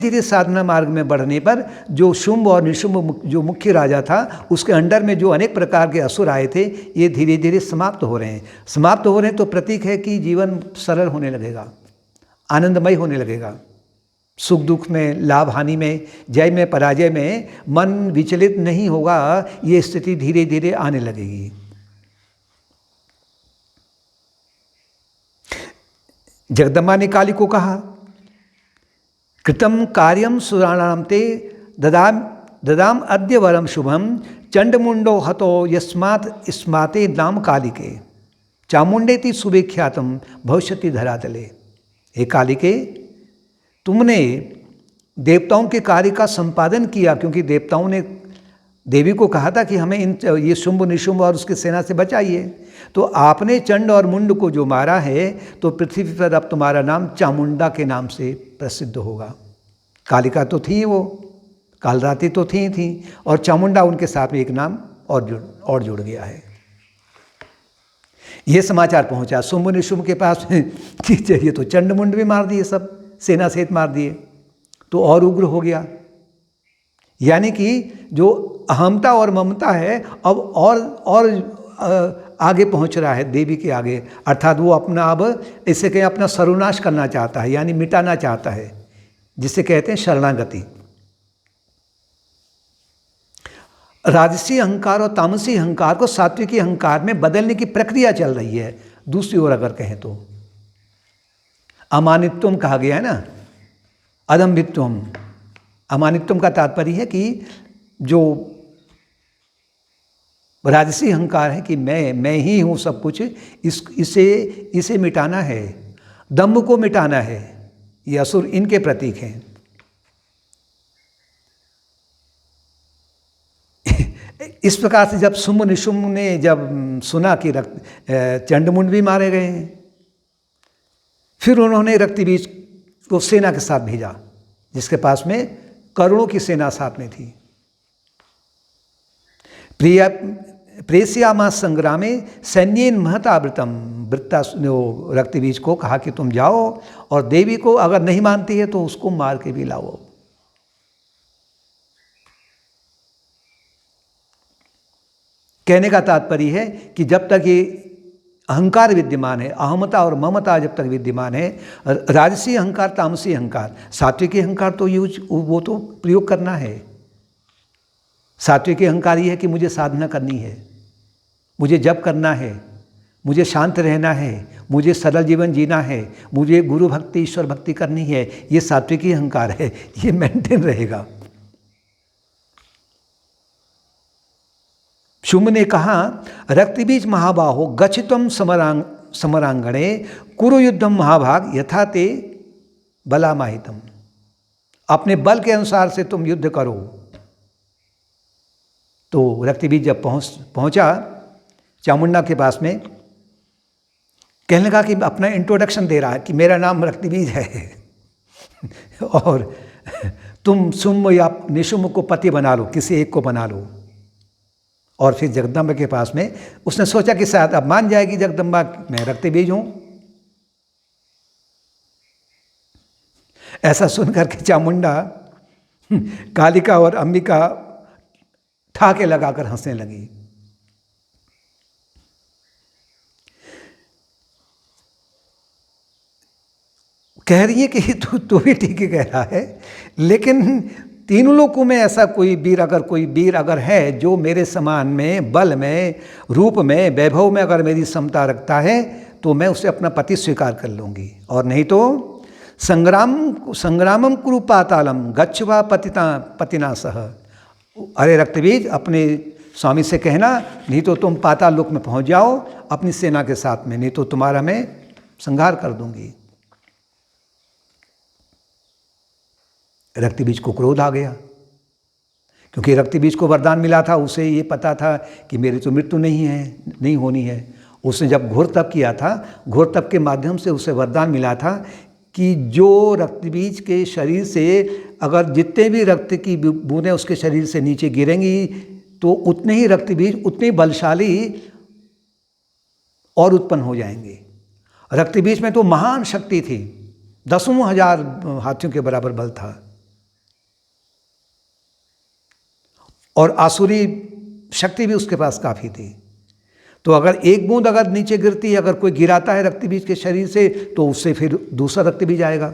धीरे साधना मार्ग में बढ़ने पर जो शुंभ और निशुंभ जो मुख्य राजा था, उसके अंडर में जो अनेक प्रकार के असुर आए थे, ये धीरे धीरे समाप्त हो रहे हैं। समाप्त हो रहे हैं तो प्रतीक है कि जीवन सरल होने लगेगा, आनंदमय होने लगेगा। सुख दुख में, लाभ हानि में, जय में पराजय में मन विचलित नहीं होगा। ये स्थिति धीरे धीरे आने लगेगी। जगदम्बा ने काली को कहा, कृतम कार्यम सुराणाम ते ददाम अद्य वरम शुभम चंडमुंडो हतो यस्मात् स्माते नाम कालिके चामुंडेति सुविख्यातम भविष्यति धरातले। हे कालिके, तुमने देवताओं के कार्य का संपादन किया, क्योंकि देवताओं ने देवी को कहा था कि हमें ये शुंभ निशुंभ और उसकी सेना से बचाइए। तो आपने चंड और मुंड को जो मारा है, तो पृथ्वी पर अब तुम्हारा नाम चामुंडा के नाम से प्रसिद्ध होगा। कालिका तो थी, वो कालरात्रि तो थी और चामुंडा उनके साथ में एक नाम और जुड़ गया है। ये समाचार पहुंचा शुंभ निशुंभ के पास कि चाहिए तो चंड मुंड भी मार दिए, सब सेना सहित मार दिए, तो और उग्र हो गया। यानी कि जो अहमता और ममता है अब और आगे पहुंच रहा है देवी के आगे, अर्थात वो अपना अब इसे कहें अपना सर्वनाश करना चाहता है, यानी मिटाना चाहता है, जिसे कहते हैं शरणागति। राजसी अहंकार और तामसी अहंकार को सात्विकी अहंकार में बदलने की प्रक्रिया चल रही है। दूसरी ओर अगर कहें तो अमानित्वम कहा गया है ना, अदम्भित्वम। अमानित्वम का तात्पर्य है कि जो राजसी अहंकार है कि मैं ही हूँ सब कुछ, इसे मिटाना है, दम्भ को मिटाना है। ये असुर इनके प्रतीक हैं। इस प्रकार से जब शुंभ निशुंभ ने जब सुना कि चंडमुंड भी मारे गए हैं, फिर उन्होंने रक्तबीज को सेना के साथ भेजा, जिसके पास में करोड़ों की सेना साथ में थी। प्रेस्यामा संग्रामे सैन्येन महतावृतम, वृत्ता रक्तबीज को कहा कि तुम जाओ और देवी को अगर नहीं मानती है तो उसको मार के भी लाओ। कहने का तात्पर्य है कि जब तक ये अहंकार विद्यमान है, अहमता और ममता जब तक विद्यमान है, राजसी अहंकार तामसी अहंकार, सात्विकी अहंकार तो वो तो प्रयोग करना है। सात्विकी अहंकार ये है कि मुझे साधना करनी है, मुझे जप करना है, मुझे शांत रहना है, मुझे सरल जीवन जीना है, मुझे गुरु भक्ति ईश्वर भक्ति करनी है। ये सात्विकी अहंकार है, ये मेंटेन रहेगा। शुंभ ने कहा, रक्तबीज महाबाहो गच्छित्वम समरांगणे कुरु युद्धम महाभाग यथा ते बलामाहितम। अपने बल के अनुसार से तुम युद्ध करो। तो रक्तबीज जब पहुंचा चामुंडा के पास में, कहने लगा कि अपना इंट्रोडक्शन दे रहा है कि मेरा नाम रक्तबीज है और तुम शुंभ या निशुंभ को पति बना लो, किसी एक को बना लो। और फिर जगदम्बा के पास में उसने सोचा कि शायद अब मान जाएगी जगदम्बा, मैं रक्तबीज हूं। ऐसा सुनकर के चामुंडा कालिका और अंबिका ठाके लगाकर हंसने लगी। कह रही है कि तू भी ठीक ही कह रहा है, लेकिन तीनों लोकों में ऐसा कोई वीर अगर है जो मेरे समान में, बल में, रूप में, वैभव में अगर मेरी समता रखता है, तो मैं उसे अपना पति स्वीकार कर लूँगी। और नहीं तो संग्रामम कुरु पातालम गच्छवा पतिना सह। अरे रक्तबीज, अपने स्वामी से कहना, नहीं तो तुम पाताल लोक में पहुँच जाओ अपनी सेना के साथ में, नहीं तो तुम्हारा मैं संहार कर दूंगी। रक्तबीज को क्रोध आ गया, क्योंकि रक्तबीज को वरदान मिला था, उसे ये पता था कि मेरी तो मृत्यु नहीं होनी है। उसने जब घोर तप किया था, घोर तप के माध्यम से उसे वरदान मिला था कि जो रक्तबीज के शरीर से अगर जितने भी रक्त की बूंदें उसके शरीर से नीचे गिरेंगी, तो उतने ही रक्तबीज उतने बलशाली और उत्पन्न हो जाएंगे। रक्तबीज में तो महान शक्ति थी, 10,000 हाथियों के बराबर बल था। और आसुरी शक्ति भी उसके पास काफ़ी थी। तो अगर एक बूंद अगर नीचे गिरती है, अगर कोई गिराता है रक्त बीज के शरीर से, तो उससे फिर दूसरा रक्त बीज आएगा।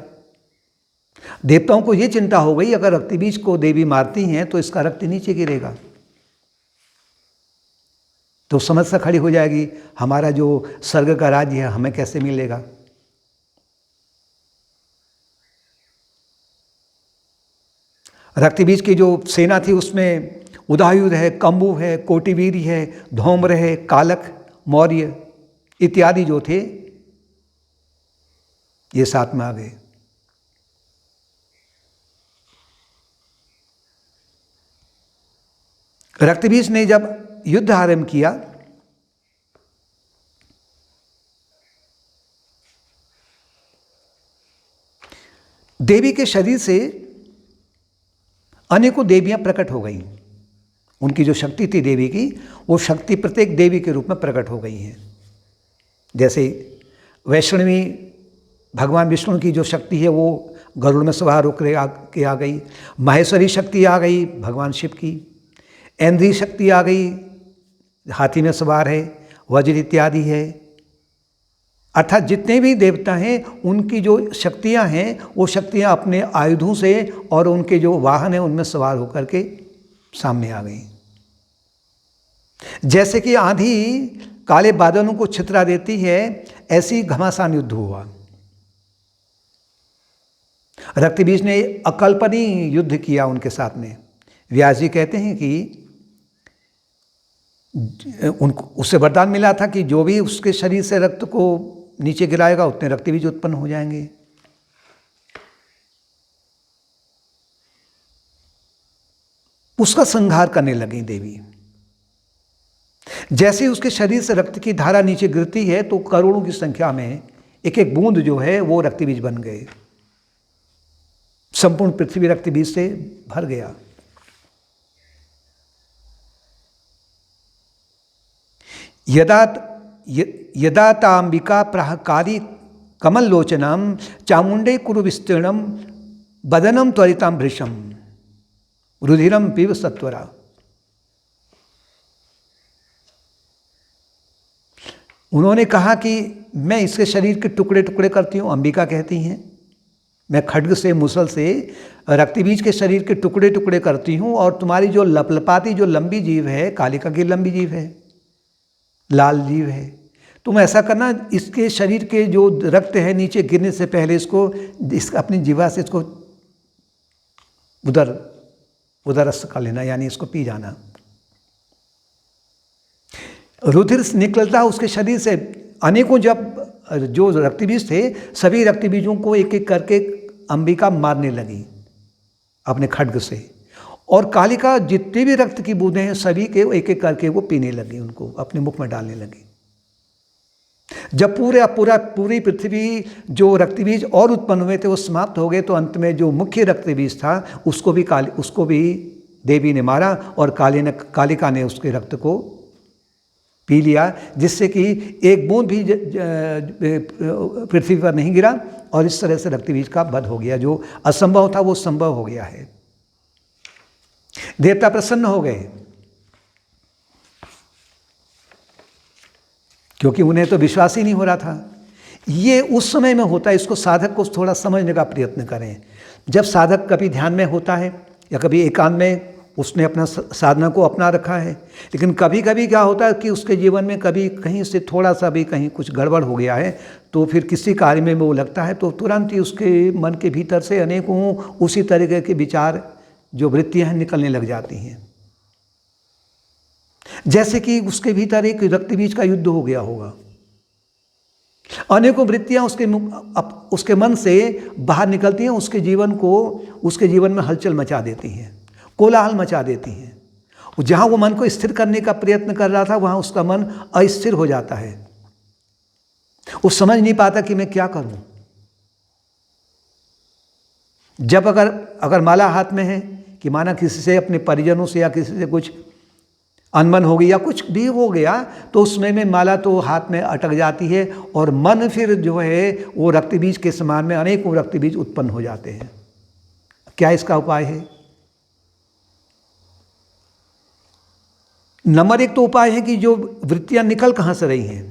देवताओं को ये चिंता हो गई, अगर रक्त बीज को देवी मारती हैं तो इसका रक्त नीचे गिरेगा, तो समस्या खड़ी हो जाएगी, हमारा जो स्वर्ग का राज्य है हमें कैसे मिलेगा। रक्त बीज की जो सेना थी उसमें उदायुध है, कंबु है, कोटिवीर है, धौम्र है, कालक, मौर्य इत्यादि जो थे ये साथ में आ गए। रक्तबीज ने जब युद्ध आरंभ किया, देवी के शरीर से अनेकों देवियां प्रकट हो गई। उनकी जो शक्ति थी देवी की, वो शक्ति प्रत्येक देवी के रूप में प्रकट हो गई हैं। जैसे वैष्णवी भगवान विष्णु की जो शक्ति है वो गरुड़ में सवार होकर के आ गई। माहेश्वरी शक्ति आ गई भगवान शिव की। ऐन्द्री शक्ति आ गई, हाथी में सवार है, वज्र इत्यादि है। अर्थात जितने भी देवता हैं उनकी जो शक्तियां हैं वो शक्तियां अपने आयुधों से और उनके जो वाहन हैं उनमें सवार होकर के सामने आ गई। जैसे कि आंधी काले बादलों को छितरा देती है, ऐसी घमासान युद्ध हुआ। रक्तबीज ने अकल्पनीय युद्ध किया उनके साथ में। व्यास जी कहते हैं कि उनको उससे वरदान मिला था कि जो भी उसके शरीर से रक्त को नीचे गिराएगा उतने रक्तबीज उत्पन्न हो जाएंगे। उसका संहार करने लगी देवी। जैसे ही उसके शरीर से रक्त की धारा नीचे गिरती है तो करोड़ों की संख्या में एक एक बूंद जो है वो रक्तबीज बन गए। संपूर्ण पृथ्वी रक्तबीज से भर गया। यदा तांबिका प्राहकारी कमल लोचनम चामुंडे कुरु विस्तीर्णम बदनम त्वरिताम भृशम रुधिरम पीव सत्वरा। उन्होंने कहा कि मैं इसके शरीर के टुकड़े टुकड़े करती हूँ। अंबिका कहती हैं मैं खड्ग से मुसल से रक्तबीज के शरीर के टुकड़े टुकड़े करती हूँ, और तुम्हारी जो लपलपाती जो लंबी जीव है, कालिका की लंबी जीव है, लाल जीव है, तुम ऐसा करना इसके शरीर के जो रक्त है नीचे गिरने से पहले इसको अपनी जीवा से इसको उदरस्थ कर लेना, यानी इसको पी जाना। रुधिर निकलता उसके शरीर से। अनेकों जब जो रक्तबीज थे सभी रक्तबीजों को एक एक करके अंबिका मारने लगी अपने खड्ग से, और कालिका जितने भी रक्त की बूंदें हैं सभी के एक एक करके वो पीने लगी, उनको अपने मुख में डालने लगी। जब पूरी पृथ्वी जो रक्तबीज और उत्पन्न हुए थे वो समाप्त हो गए, तो अंत में जो मुख्य रक्तबीज था उसको भी देवी ने मारा, और कालिका ने उसके रक्त को पी लिया, जिससे कि एक बूंद भी पृथ्वी पर नहीं गिरा, और इस तरह से रक्तबीज का वध हो गया। जो असंभव था वो संभव हो गया है। देवता प्रसन्न हो गए, क्योंकि उन्हें तो विश्वास ही नहीं हो रहा था। ये उस समय में होता है, इसको साधक को थोड़ा समझने का प्रयत्न करें। जब साधक कभी ध्यान में होता है या कभी एकांत में उसने अपना साधना को अपना रखा है, लेकिन कभी कभी क्या होता है कि उसके जीवन में कभी कहीं से थोड़ा सा भी कहीं कुछ गड़बड़ हो गया है, तो फिर किसी कार्य में वो लगता है तो तुरंत ही उसके मन के भीतर से अनेकों उसी तरीके के विचार जो वृत्तियां हैं निकलने लग जाती हैं। जैसे कि उसके भीतर एक रक्तबीज का युद्ध हो गया होगा। अनेकों वृत्तियां उसके मन से बाहर निकलती हैं, उसके जीवन में हलचल मचा देती हैं, कोलाहल मचा देती हैं। जहां वो मन को स्थिर करने का प्रयत्न कर रहा था वहां उसका मन अस्थिर हो जाता है। वो समझ नहीं पाता कि मैं क्या करूं। जब अगर माला हाथ में है कि माना किसी से अपने परिजनों से या किसी से कुछ अनबन हो गई या कुछ भी हो गया, तो उसमें में माला तो हाथ में अटक जाती है, और मन फिर जो है वो रक्तबीज के समान में अनेकों रक्तबीज उत्पन्न हो जाते हैं। क्या इसका उपाय है? नंबर एक तो उपाय है कि जो वृत्तियां निकल कहाँ से रही हैं,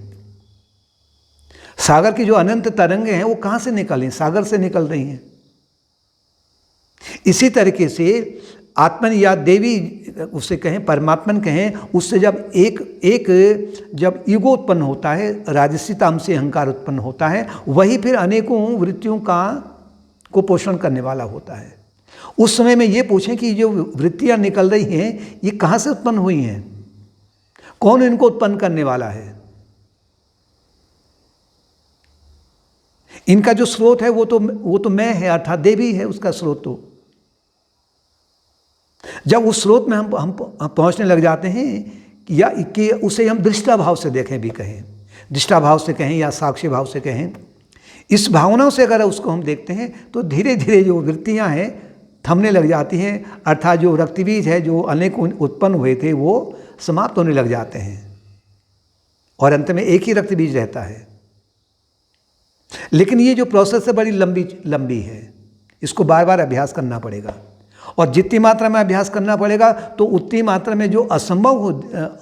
सागर की जो अनंत तरंगे हैं वो कहाँ से निकली, सागर से निकल रही हैं। इसी तरीके से आत्मन या देवी उसे कहें, परमात्मन कहें, उससे जब जब ईगो उत्पन्न होता है, राजसी तामसी अहंकार उत्पन्न होता है, वही फिर अनेकों वृत्तियों को पोषण करने वाला होता है। उस समय में ये पूछें कि जो वृत्तियां निकल रही हैं ये कहाँ से उत्पन्न हुई हैं, कौन इनको उत्पन्न करने वाला है। इनका जो स्रोत है वो तो मैं है, अर्थात देवी है उसका स्रोत। तो जब उस स्रोत में हम पहुंचने लग जाते हैं या कि उसे हम दृष्टा भाव से देखें भी कहें, दृष्टा भाव से कहें या साक्षी भाव से कहें, इस भावनाओं से अगर उसको हम देखते हैं तो धीरे धीरे जो वृत्तियां हैं थमने लग जाती हैं, अर्थात जो रक्तबीज है जो अनेक उत्पन्न हुए थे वो समाप्त होने लग जाते हैं और अंत में एक ही रक्तबीज रहता है। लेकिन ये जो प्रोसेस है बड़ी लंबी है, इसको बार बार अभ्यास करना पड़ेगा और जितनी मात्रा में अभ्यास करना पड़ेगा तो उतनी मात्रा में जो असंभव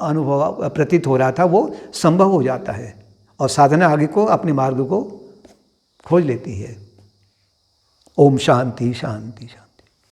अनुभव प्रतीत हो रहा था वो संभव हो जाता है और साधना आगे को अपने मार्ग को खोज लेती है। ओम शांति शांति शांति।